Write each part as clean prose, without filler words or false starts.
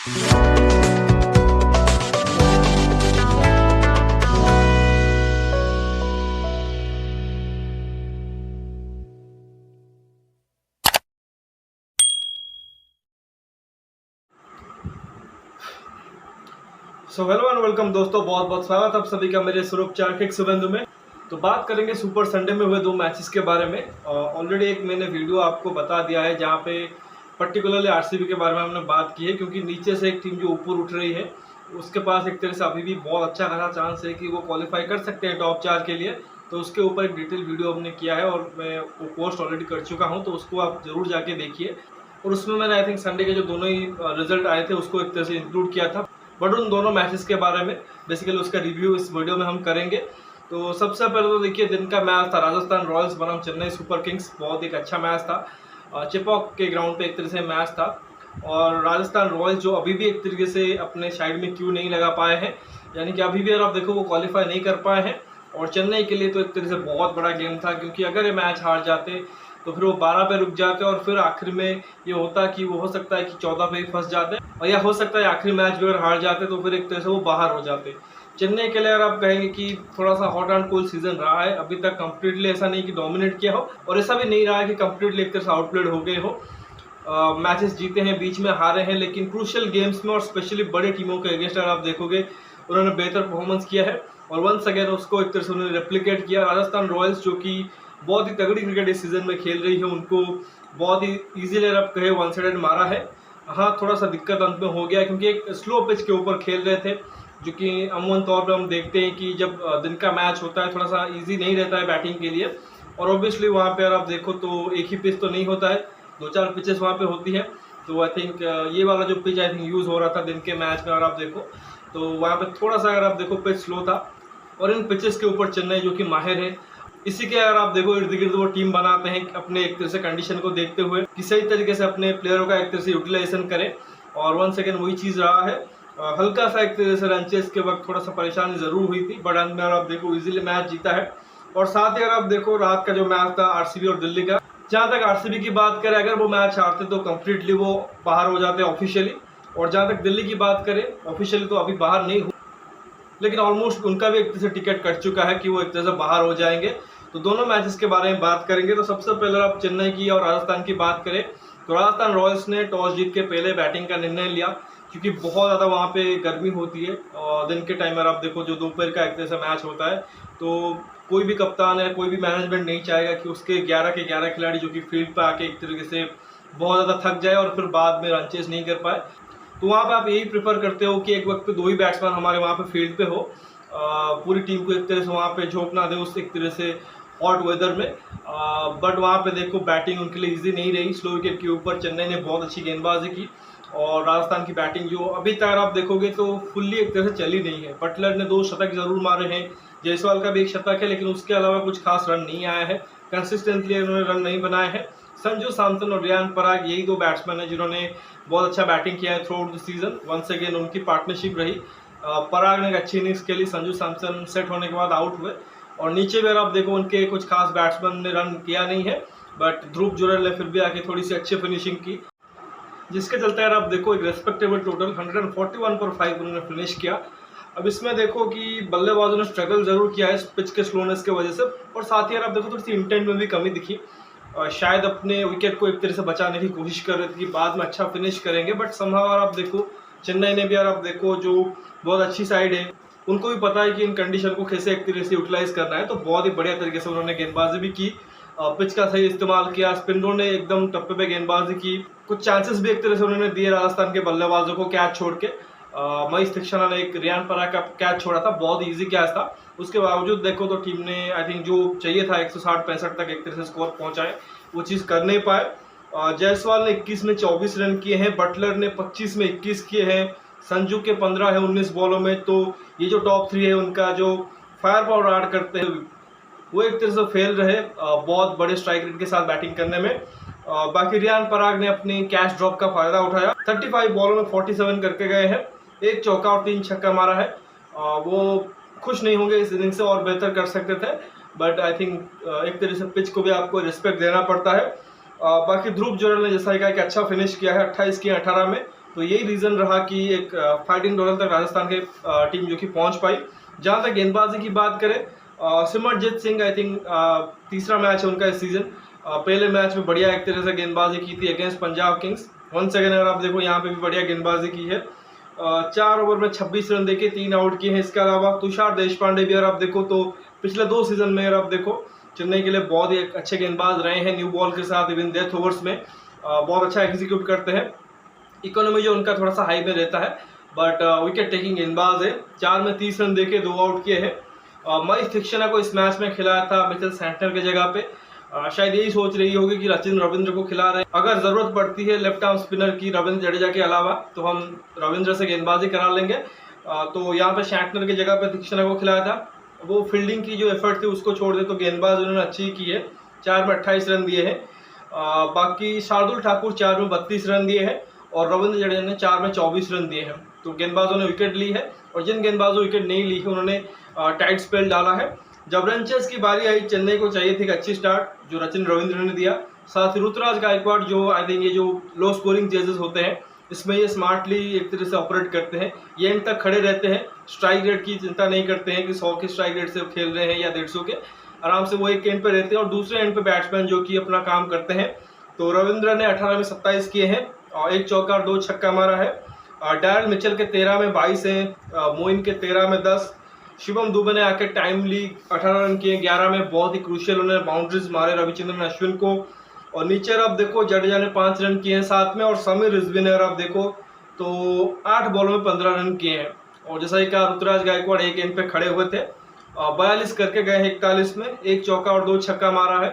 So hello and welcome दोस्तों, बहुत बहुत स्वागत आप सभी का मेरे स्वरूप चार किक सुबंधु में। तो बात करेंगे सुपर संडे में हुए दो मैचेस के बारे में। ऑलरेडी एक मैंने वीडियो आपको बता दिया है जहां पे पर्टिकुलरली आरसीबी के बारे में हमने बात की है, क्योंकि नीचे से एक टीम जो ऊपर उठ रही है उसके पास एक तरह से अभी भी बहुत अच्छा खासा चांस है कि वो क्वालिफाई कर सकते हैं टॉप 4 के लिए। तो उसके ऊपर एक डिटेल वीडियो हमने किया है और मैं वो पोस्ट ऑलरेडी कर चुका हूँ, तो उसको आप जरूर जाके देखिए। और उसमें मैंने आई थिंक संडे के जो दोनों ही रिजल्ट आए थे उसको एक तरह से इंक्लूड किया था, बट उन दोनों मैचेस के बारे में बेसिकली उसका रिव्यू इस वीडियो में हम करेंगे। तो सबसे पहले तो देखिए, दिन का मैच था राजस्थान रॉयल्स बनाम चेन्नई सुपर किंग्स। बहुत एक अच्छा मैच था, चिपॉक के ग्राउंड पे एक तरह से मैच था। और राजस्थान रॉयल्स जो अभी भी एक तरीके से अपने साइड में क्यों नहीं लगा पाए हैं, यानी कि अभी भी अगर आप देखो वो क्वालिफाई नहीं कर पाए हैं। और चेन्नई के लिए तो एक तरह से बहुत बड़ा गेम था, क्योंकि अगर ये मैच हार जाते तो फिर वो 12 पे रुक जाते और फिर आखिर में ये होता कि वो हो सकता है कि 14 पे ही फंस जाते, और या हो सकता है आखिरी मैच भी अगर हार जाते तो फिर एक तरह से वो बाहर हो जाते। चेन्नई के लिए अगर आप कहेंगे कि थोड़ा सा हॉट एंड कोल्ड सीजन रहा है, अभी तक कंप्लीटली ऐसा नहीं कि डोमिनेट किया हो और ऐसा भी नहीं रहा है कि कंप्लीटली एक तरह से आउटप्लेड हो गए हो। मैचेस जीते हैं, बीच में हारे हैं, लेकिन क्रूशियल गेम्स में और स्पेशली बड़े टीमों के अगेंस्ट अगर आप देखोगे उन्होंने बेहतर परफॉर्मेंस किया है और वंस अगेन उसको एक तरह से उन्होंने रेप्लिकेट किया। राजस्थान रॉयल्स जो कि बहुत ही तगड़ी क्रिकेट इस सीजन में खेल रही है, उनको बहुत ही इजीली अगर आप कहे वन साइडेड मारा है। हाँ, थोड़ा सा दिक्कत अंत में हो गया क्योंकि एक स्लो पिच के ऊपर खेल रहे थे, जो कि अमूमन तौर पे हम देखते हैं कि जब दिन का मैच होता है थोड़ा सा इजी नहीं रहता है बैटिंग के लिए। और ऑब्वियसली वहाँ पे अगर आप देखो तो एक ही पिच तो नहीं होता है, 2-4 पिचेस वहाँ पे होती है। तो आई थिंक ये वाला जो पिच आई थिंक यूज़ हो रहा था दिन के मैच में, अगर आप देखो तो वहाँ पे थोड़ा सा अगर आप देखो पिच स्लो था। और इन पिचेस के ऊपर चेन्नई जो कि माहिर है, इसी के अगर आप देखो इर्द गिर्द वो टीम बनाते हैं अपने एक तरह से कंडीशन को देखते हुए कि सही तरीके से अपने प्लेयरों का एक तरह से यूटिलाइजेशन करें। और वन सेकेंड वही चीज़ रहा है। हल्का सा एक तरह से रन चेस के वक्त थोड़ा सा परेशानी जरूर हुई थी, बट अंत में अगर आप देखो इजीली मैच जीता है। और साथ ही अगर आप देखो रात का जो मैच था आरसीबी और दिल्ली का, जहाँ तक आरसीबी की बात करें अगर वो मैच हारते तो कंप्लीटली वो बाहर हो जाते ऑफिशियली। और जहाँ तक दिल्ली की बात करें ऑफिशियली तो अभी बाहर नहीं हुआ, लेकिन ऑलमोस्ट उनका भी एक तरह से टिकट कट चुका है कि वो एक तरह से बाहर हो जाएंगे। तो दोनों मैचेस के बारे में बात करेंगे। तो सबसे पहले आप चेन्नई की और राजस्थान की बात करें तो राजस्थान रॉयल्स ने टॉस जीत के पहले बैटिंग का निर्णय लिया, क्योंकि बहुत ज़्यादा वहाँ पे गर्मी होती है और दिन के टाइम में आप देखो जो दोपहर का एक तरह से मैच होता है, तो कोई भी कप्तान है कोई भी मैनेजमेंट नहीं चाहेगा कि उसके 11 के 11 खिलाड़ी जो कि फील्ड पर आके एक तरीके से बहुत ज़्यादा थक जाए और फिर बाद में रन चेस नहीं कर पाए। तो वहाँ पे आप यही प्रेफर करते हो कि एक वक्त पे 2 ही बैट्समैन हमारे वहाँ पे फील्ड पे हो, पूरी टीम को एक तरह से वहाँ पे झोंक ना दे उस एक तरह से हॉट वेदर में। बट वहाँ पे देखो बैटिंग उनके लिए इजी नहीं रही। स्लो विकेट के ऊपर चेन्नई ने बहुत अच्छी गेंदबाजी की और राजस्थान की बैटिंग जो अभी तक आप देखोगे तो फुल्ली एक तरह से चली नहीं है। बटलर ने 2 शतक जरूर मारे हैं, जायसवाल का भी 1 शतक है, लेकिन उसके अलावा कुछ खास रन नहीं आया है, कंसिस्टेंटली उन्होंने रन नहीं बनाए हैं। संजू सैमसन और रियान पराग यही 2 बैट्समैन हैं जिन्होंने बहुत अच्छा बैटिंग किया है throughout the season. Once again उनकी पार्टनरशिप रही। पराग ने एक अच्छी इनिंग्स खेली, संजू सैमसन सेट होने के बाद आउट हुए। और नीचे भी अगर आप देखो उनके कुछ खास बैट्समैन ने रन किया नहीं है, बट ध्रुव जुरेल ने फिर भी आके थोड़ी सी अच्छी फिनिशिंग की, जिसके चलते अगर आप देखो एक रेस्पेक्टेबल टोटल 141 पर 5 उन्होंने फिनिश किया। अब इसमें देखो कि बल्लेबाजों ने स्ट्रगल जरूर किया है इस पिच के स्लोनेस की वजह से, और साथ ही अगर आप देखो थोड़ी सी इंटेंट में भी कमी दिखी। शायद अपने विकेट को एक तरह से बचाने की कोशिश कर रहे थे कि बाद में अच्छा फिनिश करेंगे, बट समहाउ अगर आप देखो चेन्नई ने भी अगर आप देखो जो बहुत अच्छी साइड है, उनको भी पता है कि इन कंडीशन को कैसे एक तरह से यूटिलाइज करना है, तो बहुत ही बढ़िया तरीके से उन्होंने गेंदबाजी भी की, पिच का सही इस्तेमाल किया, स्पिनरों ने एकदम टप्पे पे गेंदबाजी की, कुछ चांसेस भी एक तरह से उन्होंने दिए राजस्थान के बल्लेबाजों को कैच छोड़ के। महेश तीक्षणा ने एक रियान पराग का कैच छोड़ा था, बहुत इजी कैच था, उसके बावजूद देखो तो टीम ने आई थिंक जो चाहिए था 160-65 तक एक तरह से स्कोर पहुंचाए, वो चीज़ कर नहीं पाए। जायसवाल ने 21 में 24 रन किए हैं, बटलर ने 25 में 21 किए हैं, संजू के 15 है 19 बॉलों में। तो ये जो टॉप 3 है उनका जो फायर पावर ऐड करते हैं वो एक तरह से फेल रहे बहुत बड़े स्ट्राइक रेट के साथ बैटिंग करने में। बाकी रियान पराग ने अपनी कैच ड्रॉप का फायदा उठाया, 35 बॉलों में 47 करके गए हैं, 1 चौका और 3 छक्का मारा है। वो खुश नहीं होंगे इस इनिंग से, और बेहतर कर सकते थे, बट आई थिंक एक तरह से पिच को भी आपको रिस्पेक्ट देना पड़ता है। बाकी ध्रुव जुरेल ने जैसा कि अच्छा फिनिश किया है, 28 की 18 में तो यही रीज़न रहा कि एक फाइटिंग टोटल तक राजस्थान के टीम जो कि पहुंच पाई। जहां तक गेंदबाजी की बात करें, सिमरनजीत सिंह आई थिंक तीसरा मैच है उनका इस सीज़न। पहले मैच में बढ़िया एक तरह से गेंदबाजी की थी against Punjab Kings. Once again अगर आप देखो यहाँ पे भी बढ़िया गेंदबाजी की है। 4 ओवर में 26 रन देके 3 आउट किए हैं। इसके अलावा तुषार देशपांडे भी अगर आप देखो तो पिछले 2 सीजन में अगर आप देखो चेन्नई के लिए बहुत ही अच्छे गेंदबाज रहे हैं। न्यू बॉल के साथ इवन डेथ ओवर्स में बहुत अच्छा एग्जीक्यूट करते हैं। इकोनॉमी जो उनका थोड़ा सा हाई में रहता है, बट विकेट टेकिंग गेंदबाज है। 4 में 30 रन देके 2 आउट किए हैं। मनीष थिक्शना को इस मैच में खिलाया था मिचेल सेंटनर की जगह पे। शायद यही सोच रही होगी कि रचिन रविंद्र को खिला रहे हैं। अगर जरूरत पड़ती है लेफ्ट आर्म स्पिनर की रविंद्र जडेजा के अलावा तो हम रविंद्र से गेंदबाजी करा लेंगे। तो यहाँ पे शैंटनर की जगह पे थिक्शना को खिलाया था। वो फील्डिंग की जो एफर्ट थी उसको छोड़ दे तो गेंदबाज उन्होंने अच्छी की है। 4 में 28 रन दिए हैं। बाकी शार्दुल ठाकुर 4 में 32 रन दिए हैं और रविंद्र जडेजा ने 4 में 24 रन दिए हैं। तो गेंदबाजों ने विकेट ली है और जिन गेंदबाजों विकेट नहीं ली है उन्होंने टाइट स्पेल डाला है। जब रनचेस की बारी आई, चेन्नई को चाहिए थी एक अच्छी स्टार्ट जो रचिन रविंद्र ने दिया। साथ ही ऋतुराज गायकवाड़ जो आई थिंक ये जो लो स्कोरिंग चेजेस होते हैं इसमें ये स्मार्टली एक तरह से ऑपरेट करते हैं। ये एंड तक खड़े रहते हैं, स्ट्राइक रेट की चिंता नहीं करते हैं कि 100 के स्ट्राइक रेट से खेल रहे हैं या 150 के। आराम से वो एक एंड पे रहते हैं और दूसरे एंड पे बैट्समैन जो कि अपना काम करते हैं। तो रविंद्र ने 18 में 27 किए हैं और 1 चौका और 2 छक्का मारा है। डैरल मिचेल के 13 में 22 हैं, मोइन के 13 में 10। शिवम दुबे ने आके टाइमली 18 रन किए। 11 में बहुत ही क्रूशियल उन्होंने बाउंड्रीज मारे रविचंद्रन अश्विन को। और नीचे आप देखो जडेजा ने 5 रन किए हैं साथ में और समीर रिजवी ने अगर आप देखो तो 8 बॉलों में 15 रन किए हैं। और जैसा ही कहा ऋतुराज गायकवाड़ एक एंड पे खड़े हुए थे, 42 करके गए 41 में, 1 चौका और 2 छक्का मारा है।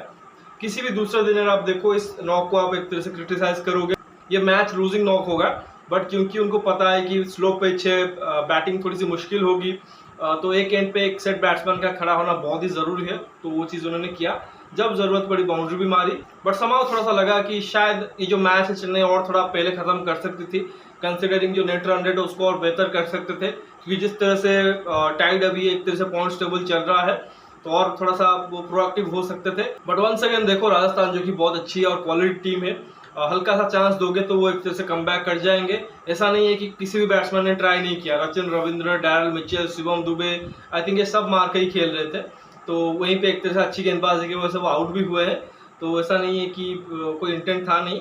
किसी भी दूसरे दिन अगर आप देखो इस नॉक को आप एक तरह से क्रिटिसाइज करोगे, ये मैच लूजिंग नॉक होगा। बट क्योंकि उनको पता है कि स्लो पिच है, बैटिंग थोड़ी सी मुश्किल होगी, तो एक एंड पे एक सेट बैट्समैन का खड़ा होना बहुत ही ज़रूरी है। तो वो चीज़ उन्होंने किया। जब ज़रूरत पड़ी बाउंड्री भी मारी। बट समाव थोड़ा सा लगा कि शायद ये जो मैच है चेन्नई और थोड़ा पहले ख़त्म कर सकती थी, कंसिडरिंग जो नेट रन रेट है उसको और बेहतर कर सकते थे। क्योंकि जिस तरह से टाइड अभी एक तरह से पॉइंट्स टेबल चल रहा है तो और थोड़ा सा वो प्रोएक्टिव हो सकते थे। बट वंस अगेन देखो राजस्थान जो कि बहुत अच्छी और क्वालिटी टीम है, हल्का सा चांस दोगे तो वो एक तरह से कमबैक कर जाएंगे। ऐसा नहीं है कि किसी भी बैट्समैन ने ट्राई नहीं किया। Rachin Ravindra, Daryl Mitchell, Shivam Dubey, I think ये सब मार के ही खेल रहे थे। तो वहीं पे एक तरह से अच्छी गेंदबाजी की वजह से वो आउट भी हुए हैं। तो ऐसा नहीं है कि कोई इंटेंट था नहीं।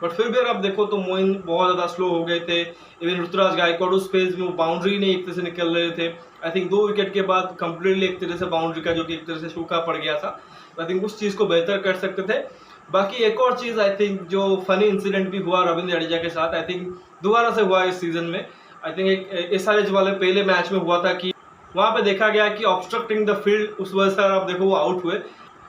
बट फिर भी अगर आप देखो तो मोइन बहुत ज़्यादा स्लो हो गए थे। इवन ऋतुराज गायकवाड़ उस फेज में वो बाउंड्री नहीं एक तरह से निकल रहे थे। आई थिंक 2 विकेट के बाद कंप्लीटली एक तरह से बाउंड्री का जो कि एक तरह से सूखा पड़ गया था। आई थिंक उस चीज़ को बेहतर कर सकते थे। बाकी एक और चीज़ आई थिंक जो फनी इंसिडेंट भी हुआ रविंद्र जडेजा के साथ, आई थिंक दोबारा से हुआ इस सीजन में। आई थिंक एक SRH वाले पहले मैच में हुआ था कि वहाँ पे देखा गया कि ऑब्स्ट्रक्टिंग द फील्ड, उस वजह से आप देखो वो आउट हुए।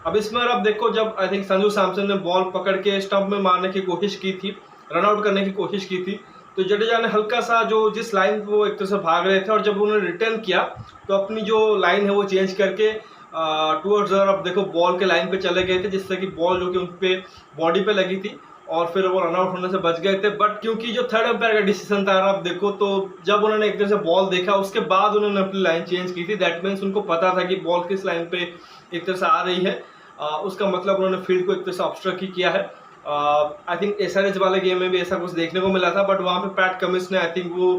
अब इसमें आप देखो जब आई थिंक संजू सैमसन ने बॉल पकड़ के स्टंप में मारने की कोशिश की थी, रन आउट करने की कोशिश की थी, तो जडेजा ने हल्का सा जो जिस लाइन पे वो एक तरह से भाग रहे थे और जब उन्होंने रिटर्न किया तो अपनी जो लाइन है वो चेंज करके टूवर्ड्स आप देखो बॉल के लाइन पे चले गए थे, जिससे कि बॉल जो कि उन पे बॉडी पे लगी थी और फिर वो रन आउट होने से बच गए थे। बट क्योंकि जो थर्ड अंपायर का डिसीजन था आप देखो तो जब उन्होंने एक तरह से बॉल देखा उसके बाद उन्होंने अपनी लाइन चेंज की थी। दैट मीन्स उनको पता था कि बॉल किस लाइन पे एक तरह से आ रही है। उसका मतलब उन्होंने फील्ड को एक तरह से ऑब्स्ट्रक्ट ही किया है। आई थिंक SRH वाले गेम में भी ऐसा कुछ देखने को मिला था। बट वहाँ पे पैट कमिंस ने आई थिंक वो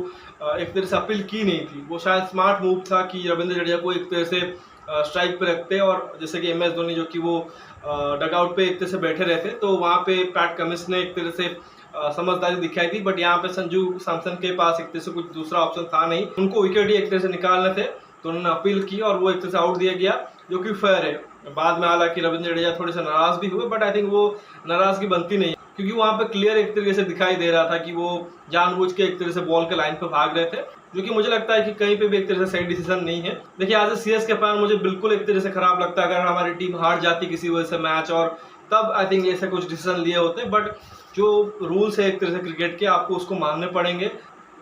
एक तरह से अपील की नहीं थी। वो शायद स्मार्ट मूव था कि रविंद्र जडेजा को एक तरह से स्ट्राइक पे रखते और जैसे कि MS धोनी जो कि वो डगआउट पे एक तरह से बैठे रहते, तो वहाँ पे पैट कमिंस ने एक तरह से समझदारी दिखाई थी। बट यहाँ पे संजू सैमसन के पास एक तरह से कुछ दूसरा ऑप्शन था नहीं, उनको विकेट ही एक तरह से निकालने थे, तो उन्होंने अपील की और वो एक तरह से आउट दिया गया, जो कि फेयर है। बाद में हालांकि रविंद्र जडेजा थोड़े से नाराज भी हुए, बट आई थिंक वो नाराजगी बनती नहीं, क्योंकि वहाँ पे क्लियर एक तरीके से दिखाई दे रहा था कि वो जानबूझ के एक तरह से बॉल के लाइन पे भाग रहे थे, जो कि मुझे लगता है कि कहीं पे भी एक तरह से सही डिसीजन नहीं है। देखिए एज ए CSK फैन मुझे बिल्कुल एक तरह से खराब लगता है अगर हमारी टीम हार जाती किसी वजह से मैच, और तब आई थिंक ऐसे कुछ डिसीजन लिए होते। बट जो रूल्स है एक तरह से क्रिकेट के, आपको उसको मानने पड़ेंगे।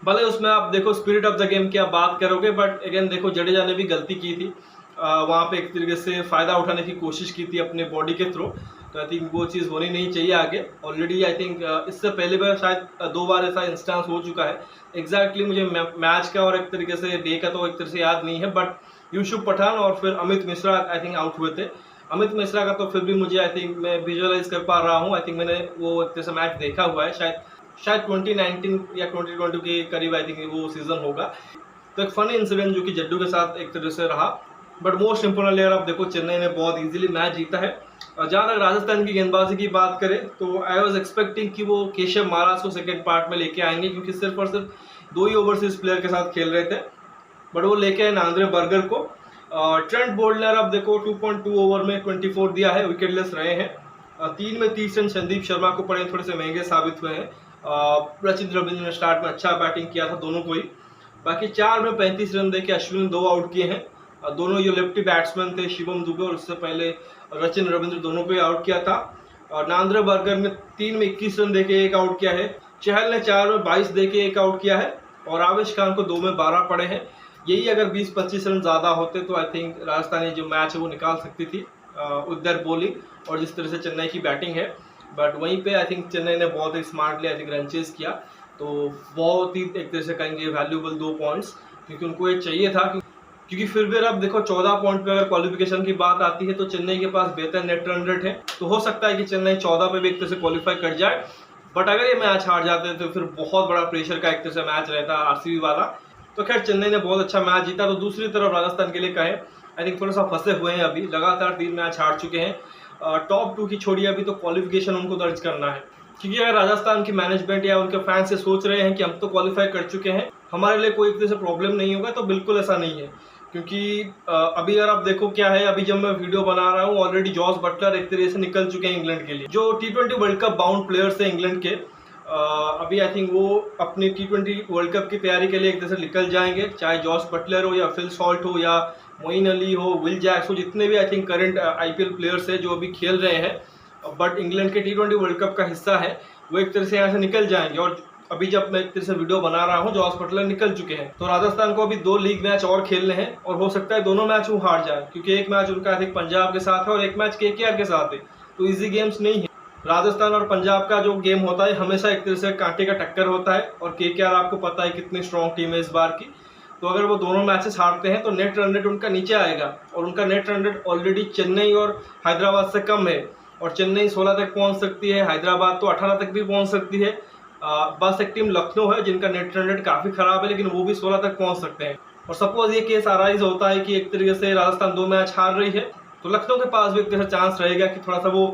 भले उसमें आप देखो स्पिरिट ऑफ द गेम की आप बात करोगे, बट अगेन देखो जडेजा ने भी गलती की थी, वहाँ पे एक तरीके से फ़ायदा उठाने की कोशिश की थी अपने बॉडी के थ्रू। तो आई थिंक वो चीज़ होनी नहीं चाहिए आगे। ऑलरेडी आई थिंक इससे पहले भी शायद 2 बार ऐसा इंस्टेंस हो चुका है। एग्जैक्टली मुझे मैच का और एक तरीके से डे का तो एक तरह से याद नहीं है, बट यूसुफ पठान और फिर Amit Mishra I think out हुए थे। अमित मिश्रा का तो फिर भी मुझे आई थिंक मैं विजुअलाइज कर पा रहा हूँ। आई थिंक मैंने वो एक तरह से मैच देखा हुआ है, शायद 2019 या 2020 के करीब आई थिंक वो सीजन होगा। तो एक फनी इंसिडेंट जो कि जड्डू के साथ एक तरह से रहा, बट मोस्ट इम्पोर्टेंट यार आप देखो चेन्नई ने बहुत इजीली मैच जीता है। और जहाँ तक राजस्थान की गेंदबाजी की बात करें तो आई वाज एक्सपेक्टिंग कि वो केशव महाराज को सेकेंड पार्ट में लेके आएंगे, क्योंकि सिर्फ और सिर्फ 2 ही ओवरसीज प्लेयर के साथ खेल रहे थे, बट वो लेके आए नांद्रे बर्गर को। ट्रेंट बोल्ट ने अब देखो 2.2 ओवर में 24 दिया है, विकेटलेस रहे हैं। 3 में 30 रन संदीप शर्मा को पड़े, थोड़े से महंगे साबित हुए हैं। रचिन रविंद्र ने स्टार्ट में अच्छा बैटिंग किया था दोनों को ही। बाकी 4 में 35 रन देके अश्विन 2 आउट किए हैं। दोनों ये लेफ्टी बैट्समैन थे, शिवम दुबे और उससे पहले रचिन रविंद्र, दोनों को ही आउट किया था। और नांद्रे बर्गर ने 3 में 21 रन देके 1 आउट किया है। चहल ने 4 में 22 देके 1 आउट किया है और आवेश खान को 2 में 12 पड़े हैं। यही अगर 20-25 रन ज़्यादा होते तो आई थिंक राजस्थान जो मैच है वो निकाल सकती थी विद देयर बॉलिंग और जिस तरह से चेन्नई की बैटिंग है। बट वहीं पे आई थिंक चेन्नई ने बहुत ही smartly I think run chase किया, तो बहुत ही एक तरह से कहेंगे वैल्यूबल 2 पॉइंट्स, क्योंकि उनको ये चाहिए था। क्योंकि फिर भी अब देखो 14 पॉइंट पे अगर क्वालिफिकेशन की बात आती है तो चेन्नई के पास बेहतर नेट रन रेट है, तो हो सकता है कि चेन्नई 14 पे भी एक तरह से क्वालिफाई कर जाए। बट अगर ये मैच हार जाते हैं तो फिर बहुत बड़ा प्रेशर का एक तरह से मैच रहता है आरसीबी वाला। तो खैर चेन्नई ने बहुत अच्छा मैच जीता। तो दूसरी तरफ राजस्थान के लिए कहें आई थिंक थोड़ा सा फंसे हुए हैं, अभी लगातार 3 मैच हार चुके हैं। टॉप 2 की छोड़िए, अभी तो क्वालिफिकेशन उनको दर्ज करना है, क्योंकि अगर राजस्थान की मैनेजमेंट या उनके फैंस से सोच रहे हैं कि हम तो क्वालिफाई कर चुके हैं, हमारे लिए कोई एक तरह से प्रॉब्लम नहीं होगा, तो बिल्कुल ऐसा नहीं है। क्योंकि अभी अगर आप देखो क्या है, अभी जब मैं वीडियो बना रहा हूँ ऑलरेडी जॉस बटलर एक तरह से निकल चुके हैं इंग्लैंड के लिए। जो T20 world cup bound players हैं इंग्लैंड के, अभी आई थिंक वो अपनी T20 वर्ल्ड कप की तैयारी के लिए एक तरह से निकल जाएंगे, चाहे जॉस बटलर हो या फिल सॉल्ट हो या मोइन अली हो, विल जैक्स हो, जितने भी I think current IPL players है जो अभी खेल रहे हैं बट इंग्लैंड के T20 वर्ल्ड कप का हिस्सा है, वो एक तरह से यहाँ से निकल जाएंगे। और अभी जब मैं एक तरह से वीडियो बना रहा हूँ जॉस बटलर निकल चुके हैं, तो राजस्थान को अभी 2 लीग मैच और खेलने हैं और हो सकता है दोनों मैच वो हार जाए, क्योंकि एक मैच उनका आई थिंक पंजाब के साथ है और एक मैच KKR के साथ है, तो इजी गेम्स नहीं है। राजस्थान और पंजाब का जो गेम होता है हमेशा एक तरह से कांटे का टक्कर होता है, और KKR आपको पता है कितनी स्ट्रॉन्ग टीम है इस बार की। तो अगर वो दोनों मैचेस हारते हैं तो नेट रन रेट उनका नीचे आएगा, और उनका net run rate already Chennai और हैदराबाद से कम है, और चेन्नई 16 तक पहुंच सकती है, हैदराबाद तो 18 तक भी पहुंच सकती है। बस एक टीम लखनऊ है जिनका नेट रन रेट काफ़ी खराब है, लेकिन वो भी 16 तक पहुंच सकते हैं। और सपोज ये केस अराइज होता है कि एक तरीके से राजस्थान 2 मैच हार रही है, तो लखनऊ के पास भी एक तरह से चांस रहेगा कि थोड़ा सा वो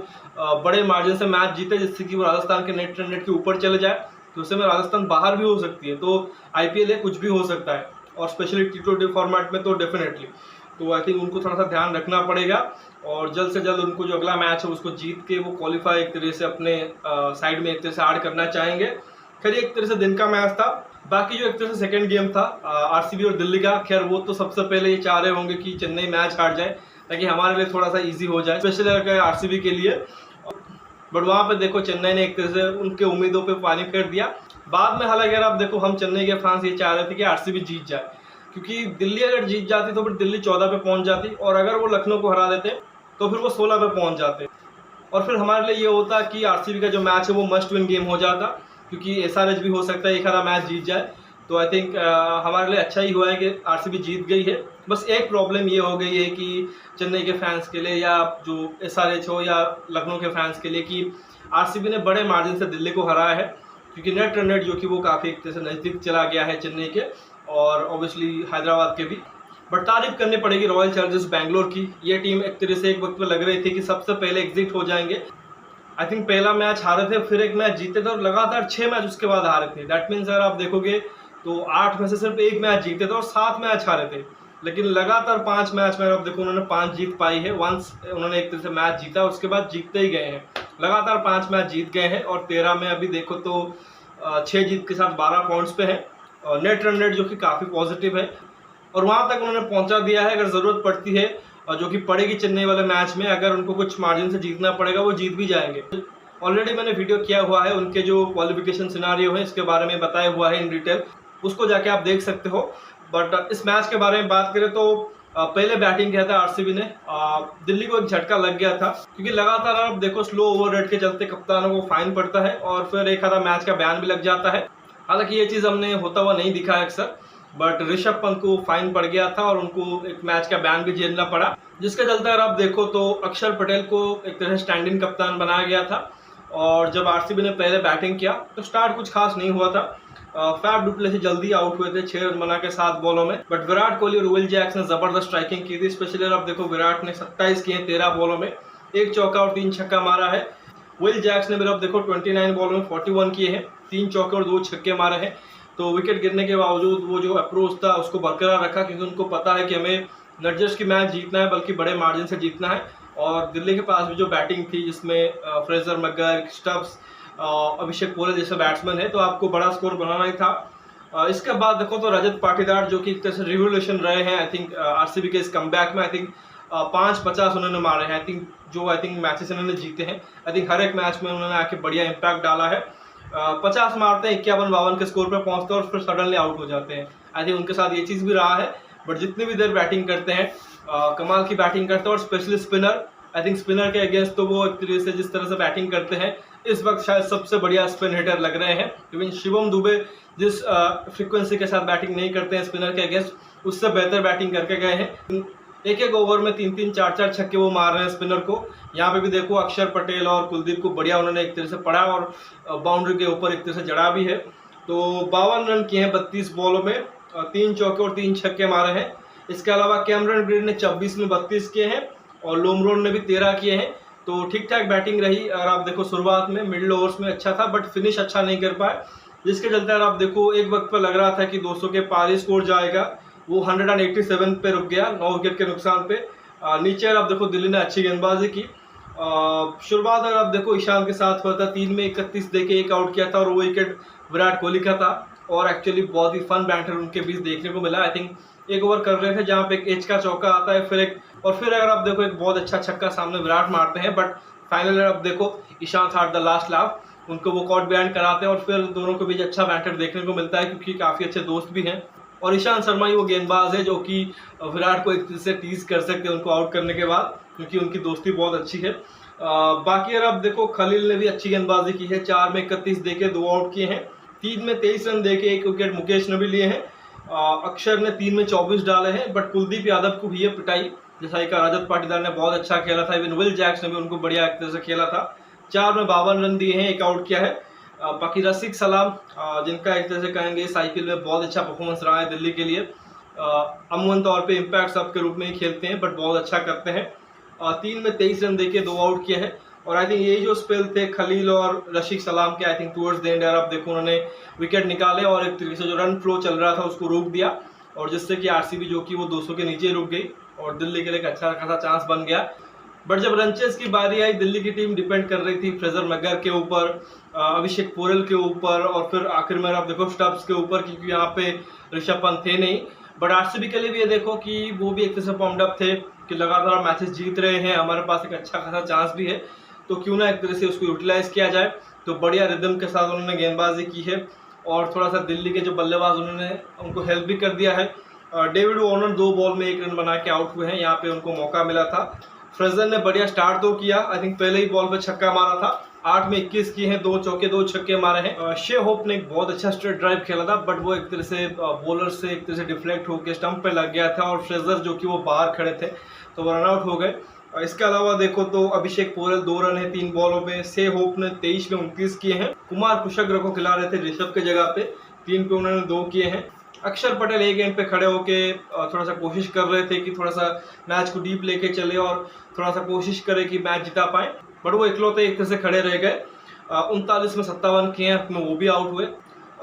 बड़े मार्जिन से मैच जीते, जिससे कि वो राजस्थान के नेट रन रेट के ऊपर चले जाए, तो उससे में राजस्थान बाहर भी हो सकती है। तो IPL है, कुछ भी हो सकता है, और स्पेशली T20 फॉर्मेट में तो डेफिनेटली। तो आई थिंक उनको थोड़ा सा ध्यान रखना पड़ेगा, और जल्द से जल्द उनको जो अगला मैच है उसको जीत के वो क्वालिफाई एक तरह से अपने साइड में एक तरह से ऐड करना चाहेंगे। खैर एक तरह से दिन का मैच था। बाकी जो एक तरह से सेकंड गेम था आरसीबी और दिल्ली का, खैर वो तो सबसे पहले ये चाह रहे होंगे कि चेन्नई मैच हार जाए ताकि हमारे लिए थोड़ा सा इजी हो जाए, स्पेशली अगर आरसीबी के लिए। बट वहाँ पे देखो चेन्नई ने एक तरह से उनके उम्मीदों पे पानी फेर दिया बाद में। हालांकि अगर आप देखो हम चेन्नई के फैंस ये चाह रहे थे कि आरसीबी जीत जाए, क्योंकि दिल्ली अगर जीत जाती तो फिर दिल्ली 14 पे पहुंच जाती, और अगर वो लखनऊ को हरा देते तो फिर वो 16 पे पहुंच जाते, और फिर हमारे लिए ये होता कि आरसीबी का जो मैच है वो मस्ट विन गेम हो जाता, क्योंकि SRH भी हो सकता है एक आधा मैच जीत जाए। तो आई थिंक हमारे लिए अच्छा ही हुआ है कि आरसीबी जीत गई है। बस एक प्रॉब्लम ये हो गई है कि चेन्नई के फैंस के लिए या जो SRH हो या लखनऊ के फैंस के लिए, कि आरसीबी ने बड़े मार्जिन से दिल्ली को हराया है, क्योंकि नेट रन रेट जो कि वो काफ़ी एक तरह से नज़दीक चला गया है चेन्नई के और ऑब्वियसली हैदराबाद के भी। बट तारीफ करनी पड़ेगी रॉयल चैलेंजर्स बैंगलोर की। ये टीम एक तरह से एक वक्त पे लग रही थी कि सबसे पहले एग्जिट हो जाएंगे। आई थिंक पहला मैच हारे थे, फिर एक मैच जीते थे, और लगातार 6 मैच उसके बाद हारे थे। दैट मीन्स अगर आप देखोगे तो 8 में से सिर्फ 1 मैच जीते थे और 7 मैच हारे थे, लेकिन लगातार 5 मैच में आप देखो उन्होंने 5 जीत पाई है। वंस उन्होंने एक तरह से मैच जीता, उसके बाद जीतते ही गए हैं, लगातार 5 मैच जीत गए हैं, और 13 में अभी देखो तो 6 जीत के साथ 12 पॉइंट्स पे है, और नेट रन रेट जो कि काफ़ी पॉजिटिव है, और वहाँ तक उन्होंने पहुँचा दिया है। अगर ज़रूरत पड़ती है और जो कि पड़ेगी चेन्नई वाले मैच में, अगर उनको कुछ मार्जिन से जीतना पड़ेगा वो जीत भी जाएंगे। ऑलरेडी मैंने वीडियो किया हुआ है, उनके जो क्वालिफिकेशन सिनारियो है इसके बारे में बताया हुआ है इन डिटेल, उसको जाके आप देख सकते हो। बट इस मैच के बारे में बात करें तो पहले बैटिंग किया था आरसीबी ने, दिल्ली को एक झटका लग गया था, क्योंकि लगातार आप देखो स्लो ओवर रेट के चलते कप्तानों को फाइन पड़ता है और फिर एक आधा मैच का बैन भी लग जाता है। हालांकि ये चीज़ हमने होता हुआ नहीं दिखा है अक्सर, बट ऋषभ पंत को फाइन पड़ गया था और उनको एक मैच का बैन भी झेलना पड़ा, जिसके चलते अगर आप देखो तो अक्षर पटेल को एक तरह से स्टैंड इन कप्तान बनाया गया था। और जब आरसीबी ने पहले बैटिंग किया तो स्टार्ट कुछ खास नहीं हुआ था। फैफ डु प्लेसिस जल्दी आउट हुए थे 6 रन बना के 7 बॉलों में, बट विराट कोहली और विल जैक्स ने जबरदस्त स्ट्राइकिंग की थी। स्पेशली अब देखो विराट ने 27 किए 13 बॉलों में, 1 चौका और 3 छक्का मारा है। विल जैक्स ने अब देखो 29 बॉलों में 41 किए हैं, 3 चौके और 2 छक्के मारे हैं। तो विकेट गिरने के बावजूद वो जो अप्रोच था उसको बरकरार रखा, क्योंकि उनको पता है कि हमें न जस्ट की मैच जीतना है बल्कि बड़े मार्जिन से जीतना है। और दिल्ली के पास भी जो बैटिंग थी जिसमें फ्रेजर मैकग्राइगर, स्टब्स, अभिषेक पोरेल जैसे बैट्समैन है, तो आपको बड़ा स्कोर बनाना ही था। इसके बाद देखो तो रजत पाटीदार जो कि एक तरह से रिवोल्यूशन रहे हैं आई थिंक आरसीबी के इस कमबैक में। आई थिंक 5-50 उन्होंने मारे हैं। आई थिंक मैचेस इन्होंने जीते हैं। आई थिंक हर एक मैच में उन्होंने आके बढ़िया इम्पैक्ट डाला है। 50 मारते हैं, 51-52 के स्कोर पर पहुंचते हैं और फिर सडनली आउट हो जाते हैं। आई थिंक उनके साथ ये चीज़ भी रहा है। बट जितनी भी देर बैटिंग करते हैं कमाल की बैटिंग करते हैं। और specially spinner, I think spinner के अगेंस्ट तो वो एक तरीके से जिस तरह से बैटिंग करते हैं इस वक्त शायद सबसे बढ़िया स्पिन हिटर लग रहे हैं। क्योंकि शिवम दुबे जिस फ्रीक्वेंसी के साथ बैटिंग नहीं करते हैं स्पिनर के अगेंस्ट, उससे बेहतर बैटिंग करके गए हैं। एक ओवर में 3-3, 4-4 छक्के वो मार रहे हैं स्पिनर को। यहाँ पे भी देखो अक्षर पटेल और कुलदीप को बढ़िया उन्होंने एक तरह से पढ़ा और बाउंड्री के ऊपर एक तरह से जड़ा भी है। तो 52 रन किए हैं 32 बॉलों में, 3 चौके और 3 छक्के मारे हैं। इसके अलावा कैमरन ग्रीन ने 26 में 32 किए हैं और लोमरोन ने भी 13 किए हैं। तो ठीक ठाक बैटिंग रही। और आप देखो शुरुआत में मिडिल ओवर्स में अच्छा था, बट फिनिश अच्छा नहीं कर पाए, जिसके चलते आप देखो एक वक्त पर लग रहा था कि 200 के पार ही स्कोर जाएगा। वो 187 पे रुक गया 9 विकेट के नुकसान पे। नीचे आप देखो दिल्ली ने अच्छी गेंदबाजी की। शुरुआत अगर आप देखो ईशान के साथ हुआ था, 3 में 31 देके 1 आउट किया था और वो विकेट विराट कोहली का था। और एक्चुअली बहुत ही फन बैंटर उनके बीच देखने को मिला। आई थिंक एक ओवर कर रहे थे जहाँ पे एक एज का चौका आता है, फिर अगर आप देखो एक बहुत अच्छा छक्का सामने विराट मारते हैं। बट फाइनल आप देखो Ishan had the last laugh, उनको वो कॉट बिहाइंड कराते हैं और फिर दोनों के बीच अच्छा बैंटर देखने को मिलता है, क्योंकि काफ़ी अच्छे दोस्त भी हैं। और ईशांत शर्मा ही वो गेंदबाज है जो कि विराट को एक तरह से टीज कर सकते हैं उनको आउट करने के बाद, क्योंकि उनकी दोस्ती बहुत अच्छी है। बाकी अगर आप देखो खलील ने भी अच्छी गेंदबाजी की है, 4 में 31 देके 2 आउट किए हैं, 3 में 23 रन देके 1 विकेट मुकेश ने भी लिए हैं। अक्षर ने 3 में 24 डाले हैं, बट कुलदीप यादव को भी ये पिटाई जैसा कि रजत पाटीदार ने बहुत अच्छा खेला था। इवन विल जैक्स ने भी उनको बढ़िया एक तरह से खेला था। 4 में 52 रन दिए हैं, 1 आउट किया है। बाकी रसिक सलाम जिनका एक तरह से कहेंगे इस आईपीएल में बहुत अच्छा परफॉर्मेंस रहा है दिल्ली के लिए। अमूमन तौर पे इम्पैक्ट सब के रूप में ही खेलते हैं, बट बहुत अच्छा करते हैं। 3 में 23 रन देके 2 आउट किए हैं। और आई थिंक यही जो स्पेल थे खलील और रशीद सलाम के, I think towards the end आप देखो उन्होंने विकेट निकाले और एक तरीके से जो रन फ्लो चल रहा था उसको रोक दिया, और जिससे कि आरसीबी जो कि वो 200 के नीचे रुक गई और दिल्ली के लिए एक अच्छा खासा चांस बन गया। बट जब रनचेस की बारी आई, दिल्ली की टीम डिपेंड कर रही थी फ्रेजर मैकग्राइगर के ऊपर, अभिषेक पोरेल के ऊपर और फिर आखिर में आप देखो स्टब्स के ऊपर, क्योंकि यहाँ पे ऋषभ पंत थे नहीं। बट आरसीबी के लिए भी ये देखो कि वो भी एक तरह से पम्प्ड अप थे कि लगातार मैचेस जीत रहे हैं, हमारे पास एक अच्छा खासा चांस भी है, तो क्यों ना एक तरह से उसको यूटिलाइज किया जाए। तो बढ़िया रिदम के साथ उन्होंने गेंदबाजी की है और थोड़ा सा दिल्ली के जो बल्लेबाज उन्होंने उनको हेल्प भी कर दिया है। डेविड वार्नर 2 बॉल में 1 रन बना के आउट हुए हैं, यहाँ पे उनको मौका मिला था। फ्रेजर ने बढ़िया स्टार्ट तो किया, आई थिंक पहले ही बॉल पे छक्का मारा था। 8 में 21 किए हैं, 2 चौके 2 छक्के मारे हैं। शे होप ने एक बहुत अच्छा स्ट्रेट ड्राइव खेला था, बट वो एक तरह से बॉलर से एक तरह से डिफ्लेक्ट होकर स्टंप पे लग गया था और फ्रेजर जो कि वो बाहर खड़े थे तो वो रन आउट हो गए। इसके अलावा देखो तो अभिषेक पोरेल 2 रन है 3 बॉलों में। शे होप ने 23 में 29 किए हैं। कुमार कुशग्र को खिला रहे थे ऋषभ के जगह पे, 3 पे उन्होंने 2 किए हैं। अक्षर पटेल एक एंड पे खड़े होके थोड़ा सा कोशिश कर रहे थे कि थोड़ा सा मैच को डीप लेके चले और थोड़ा सा कोशिश करे कि मैच जिता पाए, बट वो इकलौते एक तरह से खड़े रह गए। 39 में 57 किए हैं, वो भी आउट हुए।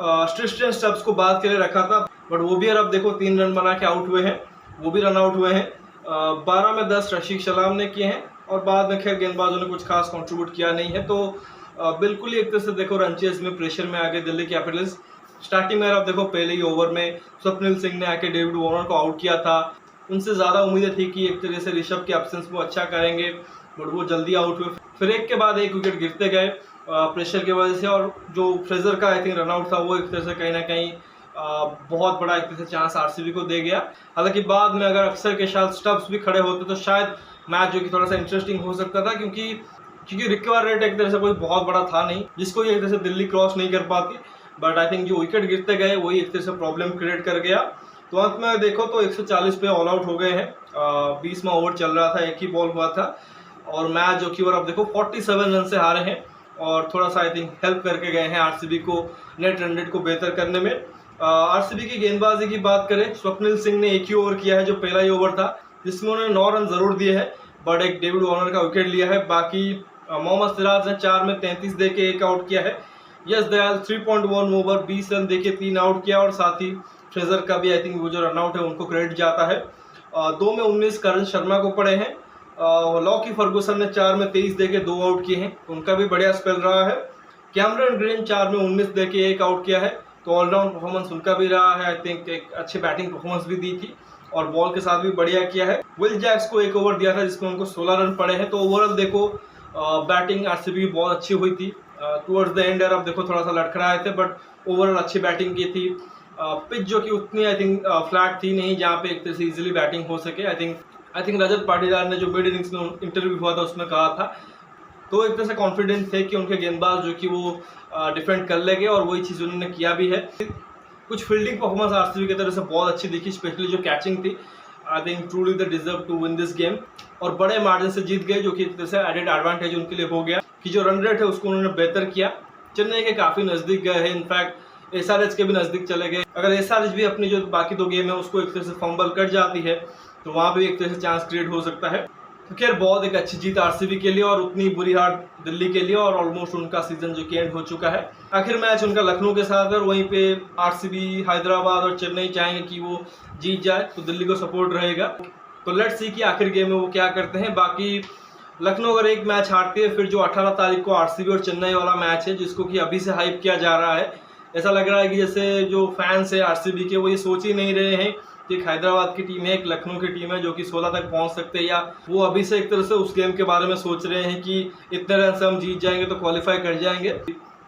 ट्रिस्टन स्टब्स को बाद के लिए रखा था, बट वो भी अब देखो 3 रन बना के आउट हुए हैं, वो भी रन आउट हुए हैं। 12 में 10 रशीद सलाम ने किए हैं और बाद में खैर गेंदबाजों ने कुछ खास कंट्रीब्यूट किया नहीं है। तो बिल्कुल ही एक तरह से देखो रनचेस में प्रेशर में आ गए दिल्ली कैपिटल्स। स्टार्टिंग में आप देखो पहले ही ओवर में स्वप्निल सिंह ने आके डेविड वार्नर को आउट किया था। उनसे ज़्यादा उम्मीदें थी कि एक तरह से ऋषभ के एब्सेंस में अच्छा करेंगे, बट वो जल्दी आउट हुए। फिर एक के बाद एक विकेट गिरते गए प्रेशर की वजह से, और जो फ्रेजर का आई थिंक रनआउट था वो एक तरह से कहीं ना कहीं बहुत बड़ा एक तरह से चांस आरसीबी को दे गया। हालांकि बाद में अगर अक्षर के साथ स्टब्स भी खड़े होते तो शायद मैच जो कि थोड़ा सा इंटरेस्टिंग हो सकता था, क्योंकि रिक्वायर रेट एक तरह से कोई बहुत बड़ा था नहीं जिसको एक तरह से दिल्ली क्रॉस नहीं कर पाती। बट आई थिंक जो विकेट गिरते गए वही एक तरह से प्रॉब्लम क्रिएट कर गया। तो अंत में देखो तो 140 पे ऑल आउट हो गए हैं। 20वां ओवर चल रहा था, एक ही बॉल हुआ था और मैच जो कि और अब देखो 47 रन से हारे हैं। और थोड़ा सा आई थिंक हेल्प करके गए हैं आरसीबी को नेट रन रेट को बेहतर करने में। आरसीबी की गेंदबाजी की बात करें, स्वप्निल सिंह ने एक ही ओवर किया है जो पहला ही ओवर था, जिसमें उन्होंने 9 रन जरूर दिए हैं, बट एक डेविड वार्नर का विकेट लिया है। बाकी मोहम्मद सिराज ने 4 में 33 देके 1 आउट किया है। यश दयाल 3.1 ओवर 20 रन देके 3 आउट किया, और साथ ही फ्रेजर का भी आई थिंक वो जो रन आउट है उनको क्रेडिट जाता है। 2 में 19 करण शर्मा को पड़े हैं। लॉकी फर्गूसन ने 4 में 23 देके 2 आउट किए हैं, उनका भी बढ़िया स्पेल रहा है। कैमरन ग्रीन 4 में 19 देके 1 आउट किया है, तो ऑलराउंड परफॉर्मेंस उनका भी रहा है। आई थिंक एक अच्छी बैटिंग परफॉर्मेंस भी दी थी और बॉल के साथ भी बढ़िया किया है। विल जैक्स को 1 ओवर दिया था जिसमें उनको 16 रन पड़े हैं। तो ओवरऑल देखो बैटिंग आरसीबी की बहुत अच्छी हुई थी। टुवर्ड्स द एंड यार अब देखो थोड़ा सा लड़खड़ाए थे, बट ओवरऑल अच्छी बैटिंग की थी। पिच जो कि उतनी आई थिंक फ्लैट थी नहीं जहाँ पे एक तरह से इजीली बैटिंग हो सके। आई थिंक रजत पाटीदार ने जो मिड इनिंग्स में इंटरव्यू हुआ था उसमें कहा था, तो एक तरह से कॉन्फिडेंट थे कि उनके गेंदबाज जो कि वो डिफेंड कर लेंगे, और वही चीज़ उन्होंने किया भी है। कुछ फील्डिंग परफॉर्मेंस आरसीबी की तरफ से बहुत अच्छी दिखी, स्पेशली जो कैचिंग थी। I think truly they deserve to win this game, और बड़े मार्जिन से जीत गए, जो कि एक तरह से एडेड एडवांटेज उनके लिए हो गया कि जो रन रेट है उसको उन्होंने बेहतर किया। चेन्नई के काफ़ी नज़दीक गए हैं, इनफैक्ट एसआरएच के भी नज़दीक चले गए। अगर एसआरएच भी अपनी जो बाकी 2 गेम है उसको एक तरह से फंबल कर जाती है तो वहाँ भी एक तरह से चांस क्रिएट हो सकता है। तो खैर बहुत एक अच्छी जीत आरसीबी के लिए और उतनी बुरी हार दिल्ली के लिए, और ऑलमोस्ट उनका सीजन जो कि एंड हो चुका है। आखिर मैच उनका लखनऊ के साथ है, और वहीं पे आरसीबी, हैदराबाद और चेन्नई चाहेंगे कि वो जीत जाए, तो दिल्ली को सपोर्ट रहेगा। तो लेट्स सी कि आखिर गेम में वो क्या करते हैं। बाकी लखनऊ अगर एक मैच हारती है, फिर जो 18 तारीख को आरसीबी और चेन्नई वाला मैच है जिसको कि अभी से हाइप किया जा रहा है, ऐसा लग रहा है कि जैसे जो फैंस है आरसीबी के वो ये सोच ही नहीं रहे हैं कि एक हैदराबाद की टीम है, एक लखनऊ की टीम है जो कि 16 तक पहुंच सकते हैं, या वो अभी से एक तरह से उस गेम के बारे में सोच रहे हैं कि इतने रन से हम जीत जाएंगे तो क्वालिफाई कर जाएंगे।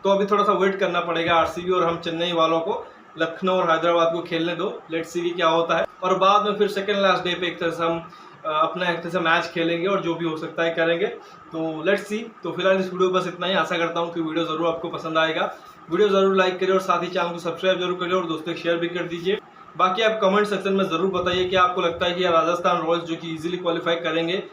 तो अभी थोड़ा सा वेट करना पड़ेगा आरसीबी और हम चेन्नई वालों को, लखनऊ और हैदराबाद को खेलने दो, लेट्स सी क्या होता है। और बाद में फिर सेकेंड लास्ट डे पे एक तरह से हम अपना एक तरह से मैच खेलेंगे और जो भी हो सकता है करेंगे। तो लेट्स सी। तो फिलहाल इस वीडियो बस इतना ही। आशा करता हूँ कि वीडियो ज़रूर आपको पसंद आएगा। वीडियो ज़रूर लाइक करिए और साथ ही चैनल को सब्सक्राइब जरूर करिए और दोस्तों शेयर भी कर दीजिए। बाकी आप कमेंट सेक्शन में ज़रूर बताइए कि आपको लगता है कि राजस्थान रॉयल्स जो कि इजीली क्वालिफाई करेंगे,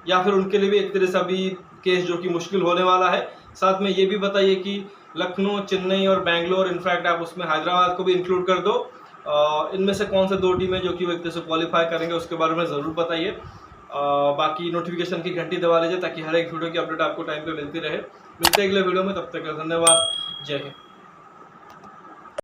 या फिर उनके लिए भी एक तरह से अभी केस जो कि मुश्किल होने वाला है। साथ में ये भी बताइए कि लखनऊ, चेन्नई और बेंगलोर, इनफैक्ट आप उसमें हैदराबाद को भी इंक्लूड कर दो, इनमें से कौन से 2 टीमें जो कि वो एक तरह से क्वालिफाई करेंगे उसके बारे में ज़रूर बताइए। बाकी नोटिफिकेशन की घंटी दबा लीजिए ताकि हर एक वीडियो की अपडेट आपको टाइम पे मिलती रहे। मिलते हैं अगले वीडियो में, तब तक धन्यवाद। जय हिंद।